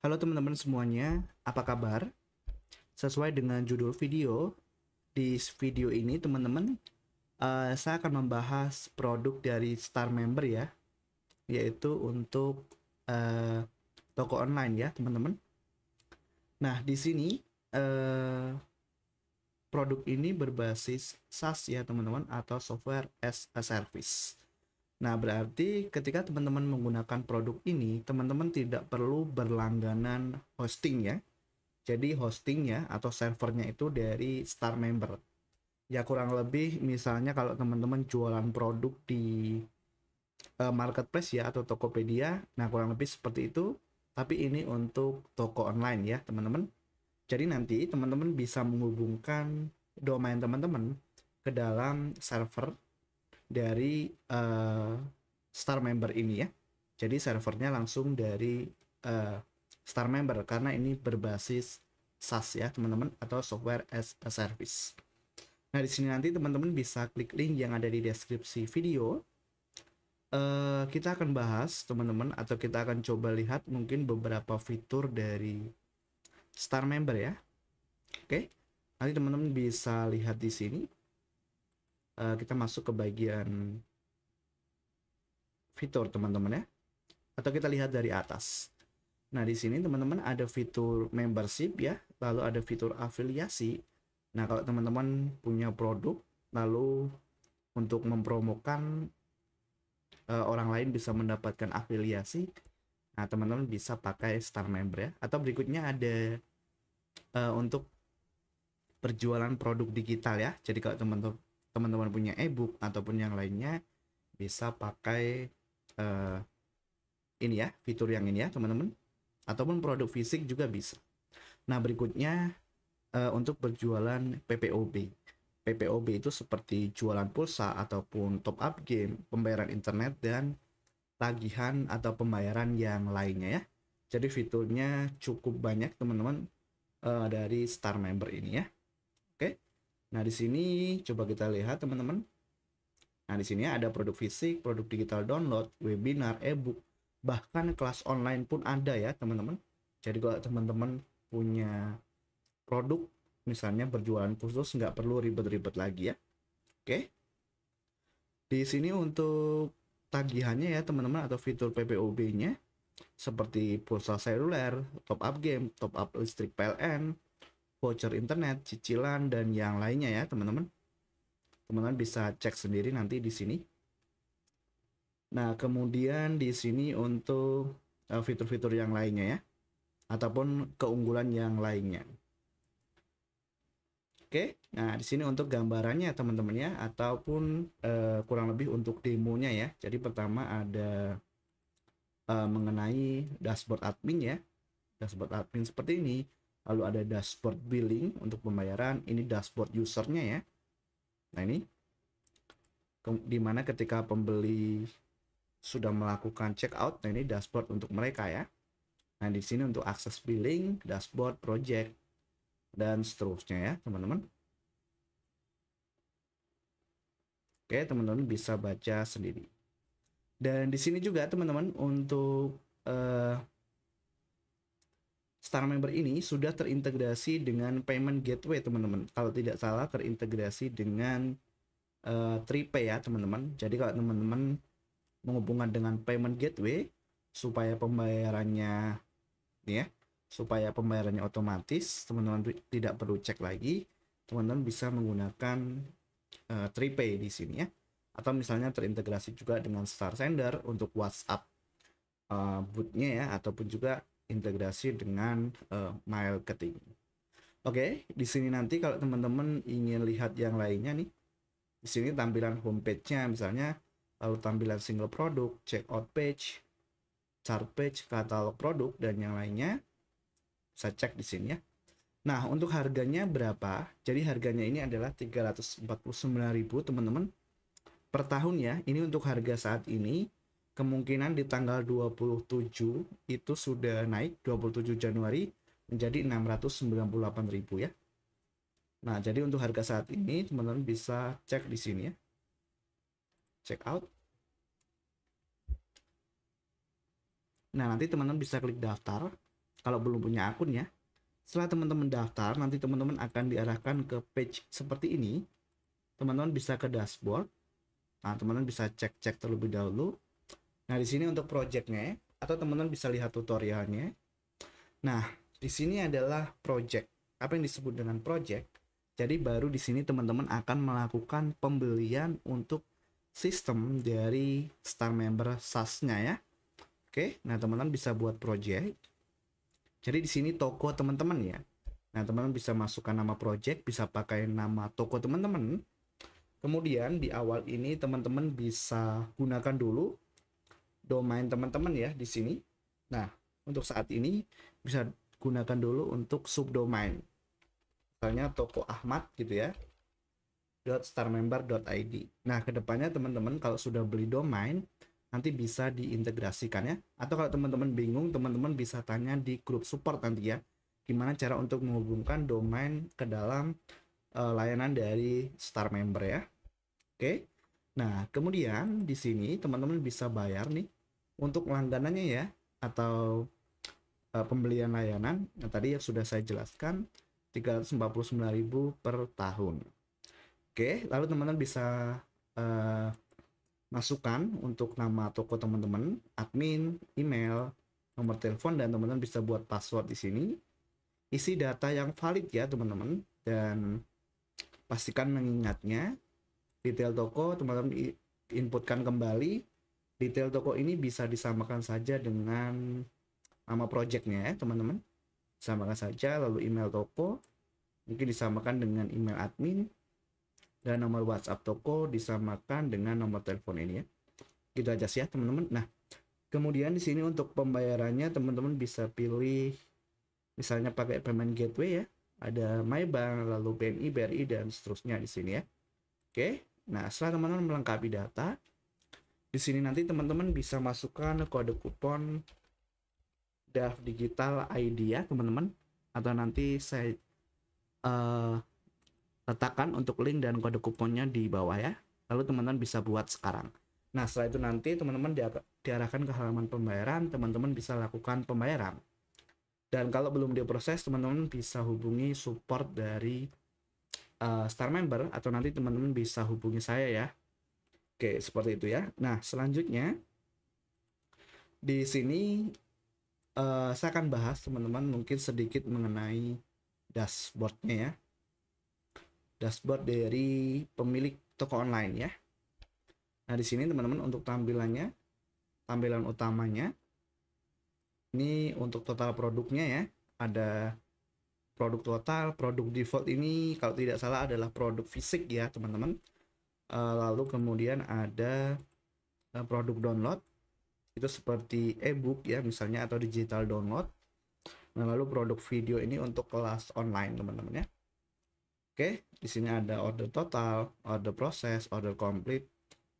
Halo teman-teman semuanya, apa kabar? Sesuai dengan judul video, di video ini teman-teman, saya akan membahas produk dari Star Member ya, yaitu untuk eh, toko online ya teman-teman. Nah di sini eh, produk ini berbasis SaaS ya teman-teman, atau Software as a Service. Nah, berarti ketika teman-teman menggunakan produk ini, teman-teman tidak perlu berlangganan hosting ya. Jadi hostingnya atau servernya itu dari Star Member. Ya kurang lebih misalnya kalau teman-teman jualan produk di marketplace ya atau Tokopedia, nah kurang lebih seperti itu. Tapi ini untuk toko online ya teman-teman. Jadi nanti teman-teman bisa menghubungkan domain teman-teman ke dalam server dari Star Member ini ya. Jadi servernya langsung dari uh, Star Member karena ini berbasis SaaS ya teman-teman, atau Software as a Service. Nah di sini nanti teman-teman bisa klik link yang ada di deskripsi video. Kita akan bahas teman-teman, atau kita akan coba lihat mungkin beberapa fitur dari Star Member ya. Oke, nanti teman-teman bisa lihat di sini. Kita masuk ke bagian fitur teman-teman ya, atau kita lihat dari atas. Nah, di sini teman-teman ada fitur membership ya, lalu ada fitur afiliasi. Nah, kalau teman-teman punya produk, lalu untuk mempromokan orang lain bisa mendapatkan afiliasi, nah teman-teman bisa pakai Star Member ya. Atau berikutnya ada untuk perjualan produk digital ya. Jadi kalau teman-teman punya ebook ataupun yang lainnya, bisa pakai ini ya, fitur yang ini ya teman-teman. Ataupun produk fisik juga bisa. Nah, berikutnya untuk berjualan PPOB. PPOB itu seperti jualan pulsa ataupun top up game, pembayaran internet, dan tagihan atau pembayaran yang lainnya ya. Jadi fiturnya cukup banyak teman-teman dari Star Member ini ya. Oke. Nah, di sini coba kita lihat teman-teman. Nah, di sini ada produk fisik, produk digital download, webinar, ebook, bahkan kelas online pun ada ya teman-teman. Jadi kalau teman-teman punya produk misalnya berjualan khusus, nggak perlu ribet-ribet lagi ya. Oke, di sini untuk tagihannya ya teman-teman, atau fitur PPOB-nya seperti pulsa seluler, top up game, top up listrik PLN, voucher internet, cicilan, dan yang lainnya ya teman-teman. Teman-teman bisa cek sendiri nanti di sini. Nah, kemudian di sini untuk fitur-fitur yang lainnya ya, ataupun keunggulan yang lainnya. Oke, nah di sini untuk gambarannya teman-teman ya, ataupun kurang lebih untuk demonya ya. Jadi pertama ada mengenai dashboard admin ya, dashboard admin seperti ini. Lalu ada dashboard billing untuk pembayaran, ini dashboard usernya ya. Nah ini dimana ketika pembeli sudah melakukan checkout, nah ini dashboard untuk mereka ya. Nah di sini untuk akses billing, dashboard, project, dan seterusnya ya teman-teman. Oke, teman-teman bisa baca sendiri. Dan di sini juga teman-teman untuk Star Member ini sudah terintegrasi dengan payment gateway teman-teman. Kalau tidak salah terintegrasi dengan TriPay ya teman-teman. Jadi kalau teman-teman menghubungkan dengan payment gateway supaya pembayarannya ya, supaya pembayarannya otomatis, teman-teman tidak perlu cek lagi. Teman-teman bisa menggunakan TriPay di sini ya. Atau misalnya terintegrasi juga dengan Star Sender untuk WhatsApp bootnya ya, ataupun juga integrasi dengan marketing. Oke, di sini nanti kalau teman-teman ingin lihat yang lainnya nih, di sini tampilan homepage-nya misalnya, lalu tampilan single produk, checkout page, chart page, katalog produk, dan yang lainnya bisa cek di sini ya. Nah, untuk harganya berapa? Jadi harganya ini adalah 349.000 teman-teman per tahun ya. Ini untuk harga saat ini. Kemungkinan di tanggal 27 itu sudah naik, 27 Januari menjadi 698.000 ya. Nah, jadi untuk harga saat ini teman-teman bisa cek di sini ya. Check out. Nah, nanti teman-teman bisa klik daftar. kalau belum punya akun ya. Setelah teman-teman daftar, nanti teman-teman akan diarahkan ke page seperti ini. Teman-teman bisa ke dashboard. Nah, teman-teman bisa cek-cek terlebih dahulu. Nah, di sini untuk projectnya, atau teman-teman bisa lihat tutorialnya. Nah, di sini adalah project. Apa yang disebut dengan project? Jadi baru di sini teman-teman akan melakukan pembelian untuk sistem dari Star Member SaaS-nya ya. Oke, nah teman-teman bisa buat project. Jadi di sini toko teman-teman ya. Nah, teman-teman bisa masukkan nama project, bisa pakai nama toko teman-teman. Kemudian di awal ini teman-teman bisa gunakan dulu domain teman-teman ya di sini. Nah, untuk saat ini bisa gunakan dulu untuk subdomain. Misalnya toko Ahmad gitu ya. .starmember.id. Nah, kedepannya teman-teman kalau sudah beli domain nanti bisa diintegrasikan ya. Atau kalau teman-teman bingung, teman-teman bisa tanya di grup support nanti ya. Gimana cara untuk menghubungkan domain ke dalam layanan dari Star Member ya. Oke. Nah, kemudian di sini teman-teman bisa bayar nih untuk langganannya ya, atau pembelian layanan yang tadi yang sudah saya jelaskan 349.000 per tahun. Oke, lalu teman-teman bisa masukkan untuk nama toko teman-teman, admin, email, nomor telepon, dan teman-teman bisa buat password di sini. Isi data yang valid ya teman-teman, dan pastikan mengingatnya. Detail toko teman-teman inputkan kembali. Detail toko ini bisa disamakan saja dengan nama projectnya ya teman-teman. Samakan saja, lalu email toko mungkin disamakan dengan email admin, dan nomor WhatsApp toko disamakan dengan nomor telepon ini ya. Gitu aja sih ya teman-teman. Nah, kemudian di sini untuk pembayarannya teman-teman bisa pilih misalnya pakai payment gateway ya. Ada MyBank, lalu BNI, BRI, dan seterusnya di sini ya. Oke. Nah, setelah teman-teman melengkapi data, di sini nanti teman-teman bisa masukkan kode kupon DAF Digital ID ya teman-teman, atau nanti saya letakkan untuk link dan kode kuponnya di bawah ya. Lalu teman-teman bisa buat sekarang. Nah, setelah itu nanti teman-teman diarahkan ke halaman pembayaran, teman-teman bisa lakukan pembayaran. Dan kalau belum diproses, teman-teman bisa hubungi support dari Star Member, atau nanti teman-teman bisa hubungi saya ya. Oke, seperti itu ya. Nah, selanjutnya di sini saya akan bahas teman-teman mungkin sedikit mengenai dashboardnya ya. Dashboard dari pemilik toko online ya. Nah, di sini teman-teman untuk tampilan utamanya ini untuk total produknya ya. Ada produk total, produk default ini kalau tidak salah adalah produk fisik ya teman-teman. Lalu kemudian ada produk download, itu seperti ebook ya misalnya, atau digital download. Nah, lalu produk video ini untuk kelas online teman-teman ya. Oke, di sini ada order total, order proses, order complete,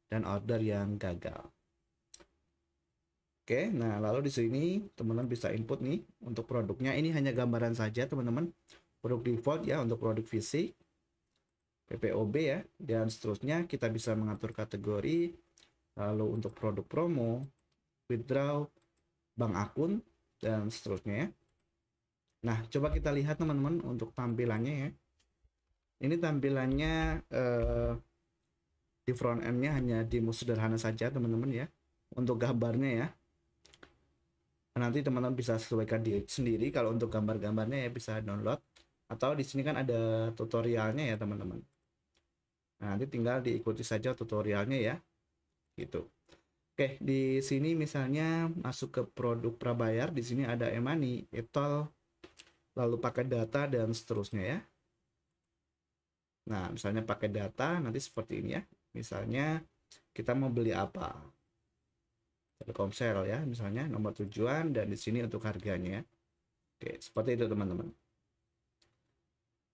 dan order yang gagal. Oke, nah lalu di sini teman-teman bisa input nih untuk produknya. Ini hanya gambaran saja teman-teman. Produk default ya untuk produk fisik, PPOB ya, dan seterusnya. Kita bisa mengatur kategori, lalu untuk produk promo, withdraw, bank akun, dan seterusnya ya. Nah, coba kita lihat teman-teman untuk tampilannya ya. Ini tampilannya di front end-nya hanya demo sederhana saja teman-teman ya. Untuk gambarnya ya, nanti teman-teman bisa sesuaikan sendiri. Kalau untuk gambar-gambarnya ya bisa download, atau di sini kan ada tutorialnya ya teman-teman. Nah, nanti tinggal diikuti saja tutorialnya ya, gitu. Oke, di sini misalnya masuk ke produk prabayar, di sini ada e-money, e-tol, lalu pakai data dan seterusnya ya. Nah, misalnya pakai data nanti seperti ini ya. Misalnya kita mau beli apa? Telkomsel ya, misalnya nomor tujuan, dan di sini untuk harganya. Oke, seperti itu teman-teman.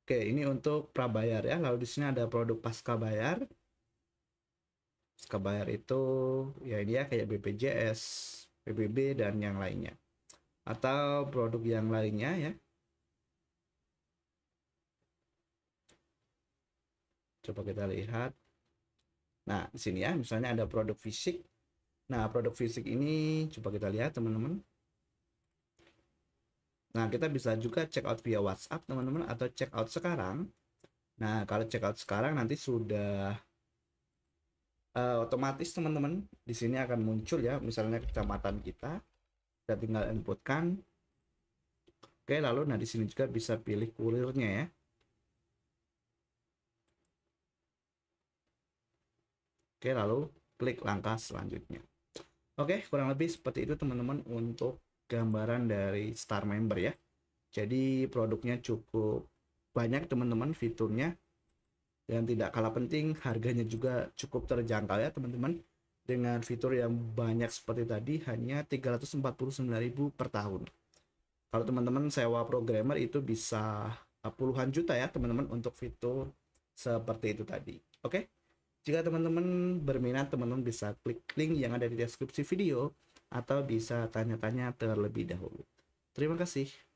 Oke, ini untuk prabayar ya. Lalu di sini ada produk pasca bayar. Pasca bayar itu ya ini ya kayak BPJS, PBB, dan yang lainnya. Atau produk yang lainnya ya. Coba kita lihat. Nah, di sini ya, misalnya ada produk fisik. Nah, produk fisik ini coba kita lihat teman-teman. Nah, kita bisa juga check out via WhatsApp teman-teman, atau check out sekarang. Nah, kalau check out sekarang nanti sudah otomatis teman-teman di sini akan muncul ya, misalnya kecamatan kita tinggal inputkan. Oke, lalu nah di sini juga bisa pilih kurirnya ya. Oke, lalu klik langkah selanjutnya. Oke, kurang lebih seperti itu teman-teman untuk gambaran dari Star Member ya. Jadi produknya cukup banyak teman-teman fiturnya, dan tidak kalah penting harganya juga cukup terjangkau ya teman-teman. Dengan fitur yang banyak seperti tadi hanya 349.000 per tahun. Kalau teman-teman sewa programmer itu bisa puluhan juta ya teman-teman untuk fitur seperti itu tadi. Oke. Jika teman-teman berminat, teman-teman bisa klik link yang ada di deskripsi video atau bisa tanya-tanya terlebih dahulu. Terima kasih.